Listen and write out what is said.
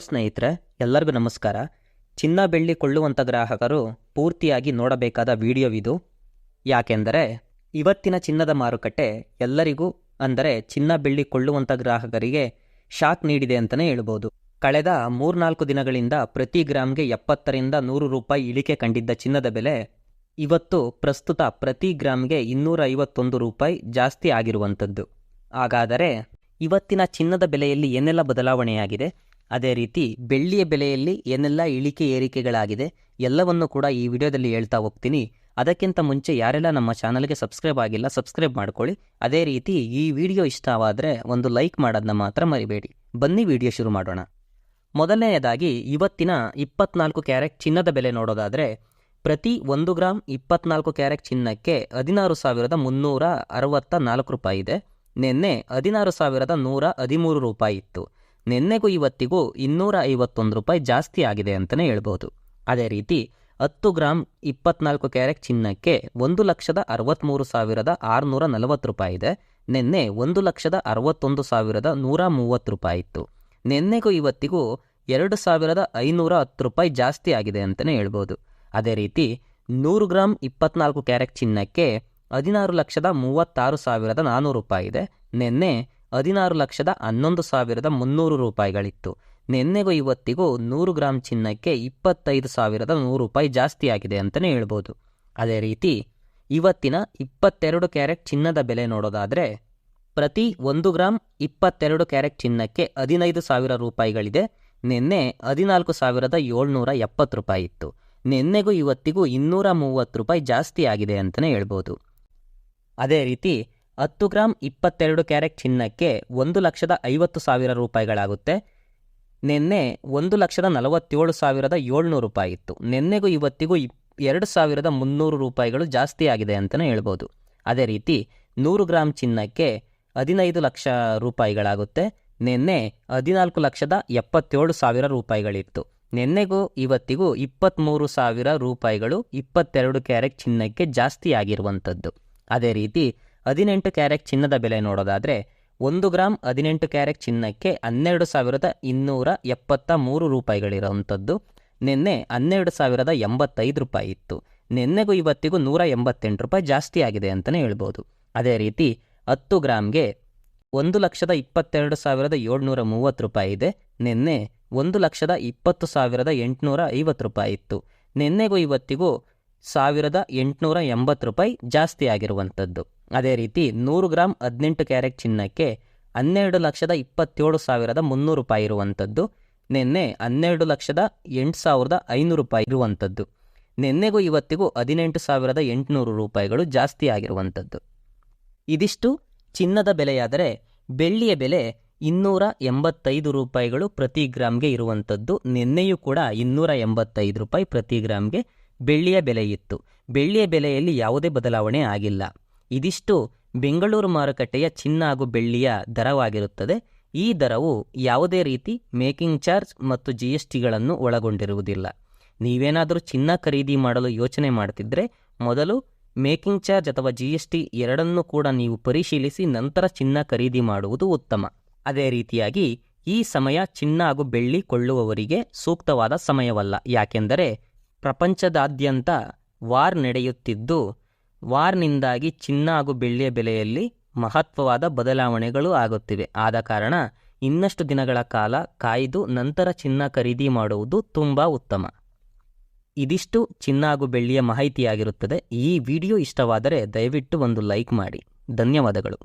ಸ್ನೇಹಿತರೆ, ಎಲ್ಲರಿಗೂ ನಮಸ್ಕಾರ. ಚಿನ್ನ ಬೆಳ್ಳಿ ಕೊಳ್ಳುವಂಥ ಗ್ರಾಹಕರು ಪೂರ್ತಿಯಾಗಿ ನೋಡಬೇಕಾದ ವಿಡಿಯೋವಿದು. ಯಾಕೆಂದರೆ ಇವತ್ತಿನ ಚಿನ್ನದ ಮಾರುಕಟ್ಟೆ ಎಲ್ಲರಿಗೂ, ಅಂದರೆ ಚಿನ್ನ ಬೆಳ್ಳಿ ಕೊಳ್ಳುವಂಥ ಗ್ರಾಹಕರಿಗೆ ಶಾಕ್ ನೀಡಿದೆ ಅಂತಲೇ ಹೇಳ್ಬೋದು. ಕಳೆದ 3-4 ದಿನಗಳಿಂದ ಪ್ರತಿ ಗ್ರಾಮ್ಗೆ 70ರಿಂದ 100 ರೂಪಾಯಿ ಇಳಿಕೆ ಕಂಡಿದ್ದ ಚಿನ್ನದ ಬೆಲೆ ಇವತ್ತು ಪ್ರಸ್ತುತ ಪ್ರತಿ ಗ್ರಾಮ್ಗೆ 251 ರೂಪಾಯಿ ಜಾಸ್ತಿ ಆಗಿರುವಂಥದ್ದು. ಹಾಗಾದರೆ ಇವತ್ತಿನ ಚಿನ್ನದ ಬೆಲೆಯಲ್ಲಿ ಏನೆಲ್ಲ ಬದಲಾವಣೆಯಾಗಿದೆ, ಅದೇ ರೀತಿ ಬೆಳ್ಳಿಯ ಬೆಲೆಯಲ್ಲಿ ಏನೆಲ್ಲ ಇಳಿಕೆ ಏರಿಕೆಗಳಾಗಿದೆ, ಎಲ್ಲವನ್ನು ಕೂಡ ಈ ವಿಡಿಯೋದಲ್ಲಿ ಹೇಳ್ತಾ ಹೋಗ್ತೀನಿ. ಅದಕ್ಕಿಂತ ಮುಂಚೆ ಯಾರೆಲ್ಲ ನಮ್ಮ ಚಾನಲ್ಗೆ ಸಬ್ಸ್ಕ್ರೈಬ್ ಆಗಿಲ್ಲ, ಸಬ್ಸ್ಕ್ರೈಬ್ ಮಾಡ್ಕೊಳ್ಳಿ. ಅದೇ ರೀತಿ ಈ ವಿಡಿಯೋ ಇಷ್ಟವಾದರೆ ಒಂದು ಲೈಕ್ ಮಾಡೋದನ್ನ ಮಾತ್ರ ಮರಿಬೇಡಿ. ಬನ್ನಿ ವಿಡಿಯೋ ಶುರು ಮಾಡೋಣ. ಮೊದಲನೆಯದಾಗಿ ಇವತ್ತಿನ 24 ಕ್ಯಾರೆಟ್ ಚಿನ್ನದ ಬೆಲೆ ನೋಡೋದಾದರೆ, ಪ್ರತಿ 1 ಗ್ರಾಮ್ 24 ಕ್ಯಾರೆಟ್ ಚಿನ್ನಕ್ಕೆ 16,364 ರೂಪಾಯಿ ಇದೆ. ನಿನ್ನೆ 16,113 ರೂಪಾಯಿ ಇತ್ತು. ನಿನ್ನೆಗೂ ಇವತ್ತಿಗೂ 251 ರೂಪಾಯಿ ಜಾಸ್ತಿ ಆಗಿದೆ ಅಂತಲೇ ಹೇಳ್ಬೋದು. ಅದೇ ರೀತಿ 10 ಗ್ರಾಮ್ 24 ಕ್ಯಾರೆಟ್ ಚಿನ್ನಕ್ಕೆ 1,63,640 ರೂಪಾಯಿ ಇದೆ. ನಿನ್ನೆ 1,61,130 ರೂಪಾಯಿ ಇತ್ತು. ನಿನ್ನೆಗೂ ಇವತ್ತಿಗೂ 2,510 ರೂಪಾಯಿ ಜಾಸ್ತಿ ಆಗಿದೆ ಅಂತಲೇ ಹೇಳ್ಬೋದು. ಅದೇ ರೀತಿ 100 ಗ್ರಾಮ್ 24 ಕ್ಯಾರೆಟ್ ಚಿನ್ನಕ್ಕೆ 16,36,400 ರೂಪಾಯಿ ಇದೆ. ನಿನ್ನೆ 16,11,300 ರೂಪಾಯಿಗಳಿತ್ತು. ನಿನ್ನೆಗೂ ಇವತ್ತಿಗೂ 100 ಗ್ರಾಮ್ ಚಿನ್ನಕ್ಕೆ 25,100 ರೂಪಾಯಿ ಜಾಸ್ತಿ ಆಗಿದೆ ಅಂತಲೇ ಹೇಳ್ಬೋದು. ಅದೇ ರೀತಿ ಇವತ್ತಿನ 22 ಕ್ಯಾರೆಟ್ ಚಿನ್ನದ ಬೆಲೆ ನೋಡೋದಾದರೆ, ಪ್ರತಿ 1 ಗ್ರಾಮ್ 22 ಕ್ಯಾರೆಟ್ ಚಿನ್ನಕ್ಕೆ 15,000 ರೂಪಾಯಿಗಳಿದೆ. ನಿನ್ನೆ 14,770 ರೂಪಾಯಿ ಇತ್ತು. ನಿನ್ನೆಗೂ ಇವತ್ತಿಗೂ 230 ರೂಪಾಯಿ ಜಾಸ್ತಿ ಆಗಿದೆ ಅಂತಲೇ ಹೇಳ್ಬೋದು. ಅದೇ ರೀತಿ 10 ಗ್ರಾಮ್ 22 ಕ್ಯಾರೆಟ್ ಚಿನ್ನಕ್ಕೆ 1,50,000 ರೂಪಾಯಿಗಳಾಗುತ್ತೆ. ನಿನ್ನೆ 1,47,700 ರೂಪಾಯಿ ಇತ್ತು. ನಿನ್ನೆಗೂ ಇವತ್ತಿಗೂ 2,300 ರೂಪಾಯಿಗಳು ಜಾಸ್ತಿ ಆಗಿದೆ ಅಂತಲೇ ಹೇಳ್ಬೋದು. ಅದೇ ರೀತಿ 100 ಗ್ರಾಮ್ ಚಿನ್ನಕ್ಕೆ 15 ಲಕ್ಷ ರೂಪಾಯಿಗಳಾಗುತ್ತೆ. ನಿನ್ನೆ 14,77,000 ರೂಪಾಯಿಗಳಿತ್ತು. ನಿನ್ನೆಗೂ ಇವತ್ತಿಗೂ 23,000 ರೂಪಾಯಿಗಳು 22 ಕ್ಯಾರೆಟ್ ಚಿನ್ನಕ್ಕೆ ಜಾಸ್ತಿ ಆಗಿರುವಂಥದ್ದು. ಅದೇ ರೀತಿ 18 ಕ್ಯಾರೆಟ್ ಚಿನ್ನದ ಬೆಲೆ ನೋಡೋದಾದರೆ, 1 ಗ್ರಾಮ್ 18 ಕ್ಯಾರೆಟ್ ಚಿನ್ನಕ್ಕೆ 12,273 ರೂಪಾಯಿಗಳಿರುವಂಥದ್ದು. ನಿನ್ನೆ 12,085 ರೂಪಾಯಿ ಇತ್ತು. ನಿನ್ನೆಗೂ ಇವತ್ತಿಗೂ 188 ರೂಪಾಯಿ ಜಾಸ್ತಿ ಆಗಿದೆ ಅಂತಲೇ ಹೇಳ್ಬೋದು. ಅದೇ ರೀತಿ 10 ಗ್ರಾಮ್ಗೆ 1,22,730 ರೂಪಾಯಿ ಇದೆ. ನಿನ್ನೆ 1,20,850 ರೂಪಾಯಿ ಇತ್ತು. ನಿನ್ನೆಗೂ ಇವತ್ತಿಗೂ 1,880 ರೂಪಾಯಿ ಜಾಸ್ತಿ ಆಗಿರುವಂಥದ್ದು. ಅದೇ ರೀತಿ 100 ಗ್ರಾಮ್ 18 ಕ್ಯಾರೆಟ್ ಚಿನ್ನಕ್ಕೆ 12,27,300 ರೂಪಾಯಿ ಇರುವಂಥದ್ದು. ನಿನ್ನೆ 12,08,500 ರೂಪಾಯಿ ಇರುವಂಥದ್ದು. ನಿನ್ನೆಗೂ ಇವತ್ತಿಗೂ 18,800 ರೂಪಾಯಿಗಳು ಜಾಸ್ತಿ ಆಗಿರುವಂಥದ್ದು. ಇದಿಷ್ಟು ಚಿನ್ನದ ಬೆಲೆಯಾದರೆ, ಬೆಳ್ಳಿಯ ಬೆಲೆ 285 ರೂಪಾಯಿಗಳು ಪ್ರತಿ ಗ್ರಾಮ್ಗೆ ಇರುವಂಥದ್ದು. ನಿನ್ನೆಯೂ ಕೂಡ 285 ರೂಪಾಯಿ ಪ್ರತಿ ಗ್ರಾಮ್ಗೆ ಬೆಳ್ಳಿಯ ಬೆಲೆ ಇತ್ತು. ಬೆಳ್ಳಿಯ ಬೆಲೆಯಲ್ಲಿ ಯಾವುದೇ ಬದಲಾವಣೆ ಆಗಿಲ್ಲ. ಇದಿಷ್ಟು ಬೆಂಗಳೂರು ಮಾರುಕಟ್ಟೆಯ ಚಿನ್ನ ಹಾಗೂ ಬೆಳ್ಳಿಯ ದರವಾಗಿರುತ್ತದೆ. ಈ ದರವು ಯಾವುದೇ ರೀತಿ ಮೇಕಿಂಗ್ ಚಾರ್ಜ್ ಮತ್ತು GSTಗಳನ್ನು ಒಳಗೊಂಡಿರುವುದಿಲ್ಲ. ನೀವೇನಾದರೂ ಚಿನ್ನ ಖರೀದಿ ಮಾಡಲು ಯೋಚನೆ ಮಾಡ್ತಿದ್ರೆ ಮೊದಲು ಮೇಕಿಂಗ್ ಚಾರ್ಜ್ ಅಥವಾ GST ಎರಡನ್ನೂ ಕೂಡ ನೀವು ಪರಿಶೀಲಿಸಿ ನಂತರ ಚಿನ್ನ ಖರೀದಿ ಮಾಡುವುದು ಉತ್ತಮ. ಅದೇ ರೀತಿಯಾಗಿ ಈ ಸಮಯ ಚಿನ್ನ ಹಾಗೂ ಬೆಳ್ಳಿ ಕೊಳ್ಳುವವರಿಗೆ ಸೂಕ್ತವಾದ ಸಮಯವಲ್ಲ. ಯಾಕೆಂದರೆ ಪ್ರಪಂಚದಾದ್ಯಂತ ವಾರ್ ನಡೆಯುತ್ತಿದ್ದು, ವಾರ್ನಿಂದಾಗಿ ಚಿನ್ನ ಹಾಗೂ ಬೆಳ್ಳಿಯ ಬೆಲೆಯಲ್ಲಿ ಮಹತ್ವವಾದ ಬದಲಾವಣೆಗಳು ಆಗುತ್ತಿವೆ. ಆದ ಕಾರಣ ಇನ್ನಷ್ಟು ದಿನಗಳ ಕಾಲ ಕಾಯ್ದು ನಂತರ ಚಿನ್ನ ಖರೀದಿ ಮಾಡುವುದು ತುಂಬ ಉತ್ತಮ. ಇದಿಷ್ಟು ಚಿನ್ನ ಹಾಗೂ ಬೆಳ್ಳಿಯ ಮಾಹಿತಿಯಾಗಿರುತ್ತದೆ. ಈ ವಿಡಿಯೋ ಇಷ್ಟವಾದರೆ ದಯವಿಟ್ಟು ಒಂದು ಲೈಕ್ ಮಾಡಿ. ಧನ್ಯವಾದಗಳು.